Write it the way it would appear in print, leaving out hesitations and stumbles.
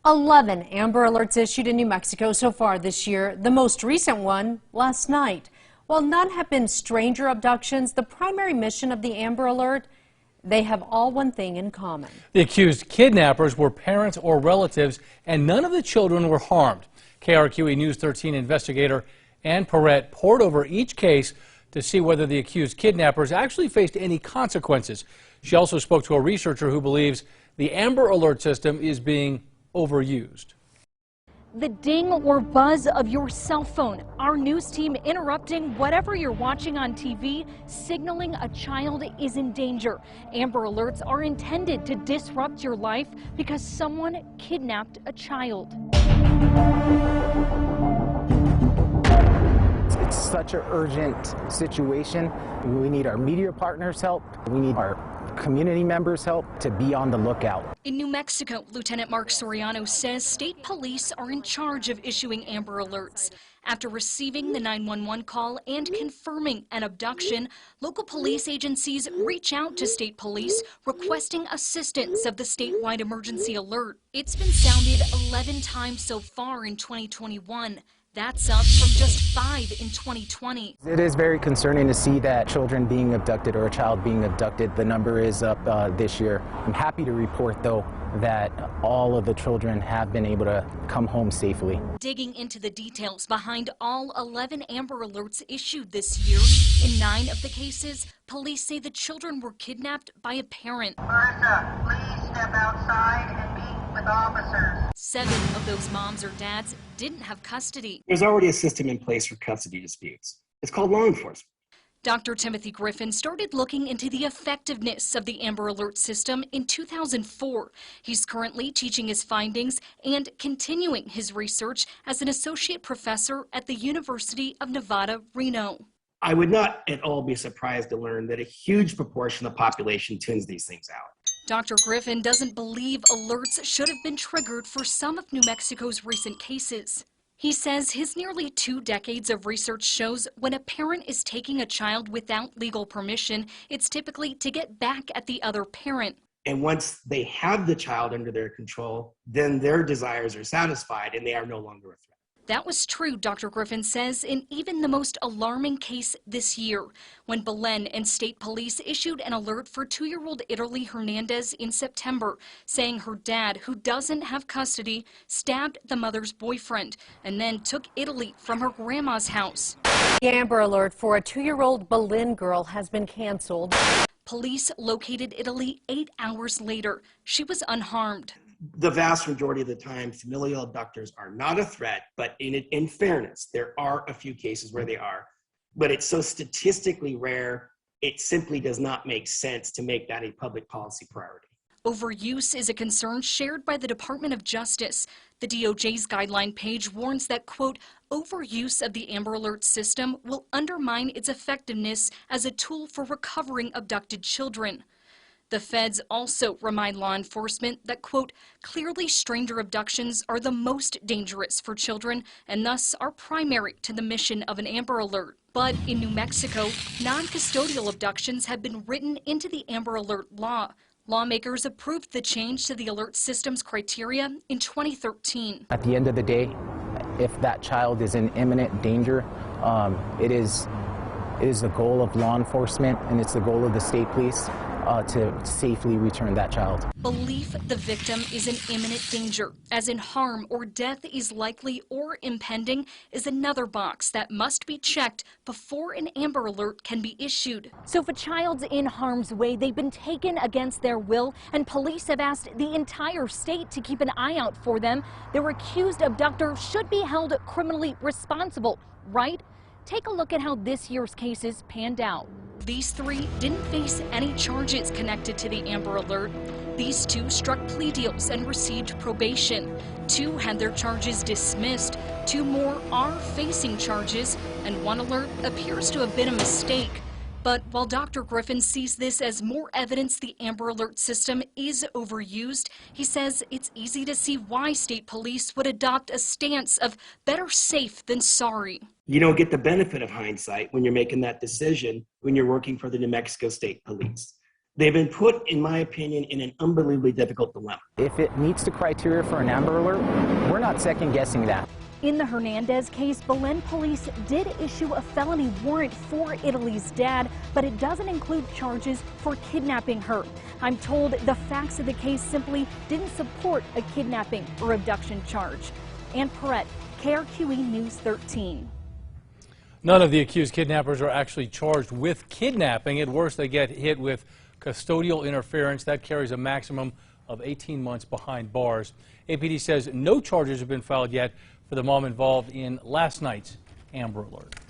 11 Amber Alerts issued in New Mexico so far this year, the most recent one last night. While none have been stranger abductions, the primary mission of the Amber Alert, they have all one thing in common. The accused kidnappers were parents or relatives, and none of the children were harmed. KRQE News 13 investigator Ann Perrette pored over each case to see whether the accused kidnappers actually faced any consequences. She also spoke to a researcher who believes the Amber Alert system is being overused. The ding or buzz of your cell phone, our news team interrupting whatever you're watching on TV, signaling a child is in danger. Amber Alerts are intended to disrupt your life because someone kidnapped a child. It's such an urgent situation. We need our media partners' help. We need our community members' help to be on the lookout. In New Mexico, Lieutenant Mark Soriano says state police are in charge of issuing Amber Alerts. After receiving the 911 call and confirming an abduction, local police agencies reach out to state police requesting assistance of the statewide emergency alert. It's been sounded 11 times so far in 2021. That's up from just 5 in 2020. It is very concerning to see that children being abducted or a child being abducted. The number is up this year. I'm happy to report, though, that all of the children have been able to come home safely. Digging into the details behind all 11 Amber Alerts issued this year, in 9 of the cases, police say the children were kidnapped by a parent. Marissa, please step outside and meet with officers. 7 of those moms or dads didn't have custody. There's already a system in place for custody disputes. It's called law enforcement. Dr. Timothy Griffin started looking into the effectiveness of the Amber Alert system in 2004. He's currently teaching his findings and continuing his research as an associate professor at the University of Nevada, Reno. I would not at all be surprised to learn that a huge proportion of the population tunes these things out. Dr. Griffin doesn't believe alerts should have been triggered for some of New Mexico's recent cases. He says his nearly 2 decades of research shows when a parent is taking a child without legal permission, it's typically to get back at the other parent. And once they have the child under their control, then their desires are satisfied and they are no longer a threat. That was true, Dr. Griffin says, in even the most alarming case this year, when Belen and state police issued an alert for 2-year-old Italy Hernandez in September, saying her dad, who doesn't have custody, stabbed the mother's boyfriend and then took Italy from her grandma's house. The Amber Alert for a 2-year-old Belen girl has been canceled. Police located Italy 8 hours later. She was unharmed. The vast majority of the time, familial abductors are not a threat, but in fairness, there are a few cases where they are. But it's so statistically rare, it simply does not make sense to make that a public policy priority. Overuse is a concern shared by the Department of Justice. The DOJ's guideline page warns that, quote, overuse of the Amber Alert system will undermine its effectiveness as a tool for recovering abducted children. The feds also remind law enforcement that, quote, clearly stranger abductions are the most dangerous for children and thus are primary to the mission of an Amber Alert. But in New Mexico, non-custodial abductions have been written into the Amber Alert law. Lawmakers approved the change to the alert system's criteria in 2013. At the end of the day, if that child is in imminent danger, it is the goal of law enforcement and it's the goal of the state police to safely return that child. Belief the victim is in imminent danger, as in harm or death is likely or impending, is another box that must be checked before an Amber Alert can be issued. So if a child's in harm's way, they've been taken against their will, and police have asked the entire state to keep an eye out for them, their accused abductor should be held criminally responsible, right? Take a look at how this year's cases panned out. These 3 didn't face any charges connected to the Amber Alert. These 2 struck plea deals and received probation. 2 had their charges dismissed. 2 more are facing charges, and 1 alert appears to have been a mistake. But while Dr. Griffin sees this as more evidence the Amber Alert system is overused, he says it's easy to see why state police would adopt a stance of better safe than sorry. You don't get the benefit of hindsight when you're making that decision when you're working for the New Mexico State Police. They've been put, in my opinion, in an unbelievably difficult dilemma. If it meets the criteria for an Amber Alert, we're not second guessing that. In the Hernandez case, Belen police did issue a felony warrant for Italy's dad, but it doesn't include charges for kidnapping her. I'm told the facts of the case simply didn't support a kidnapping or abduction charge. Ann Perrette, KRQE News 13. None of the accused kidnappers are actually charged with kidnapping. At worst, they get hit with custodial interference. That carries a maximum of 18 months behind bars. APD says no charges have been filed yet for the mom involved in last night's Amber Alert.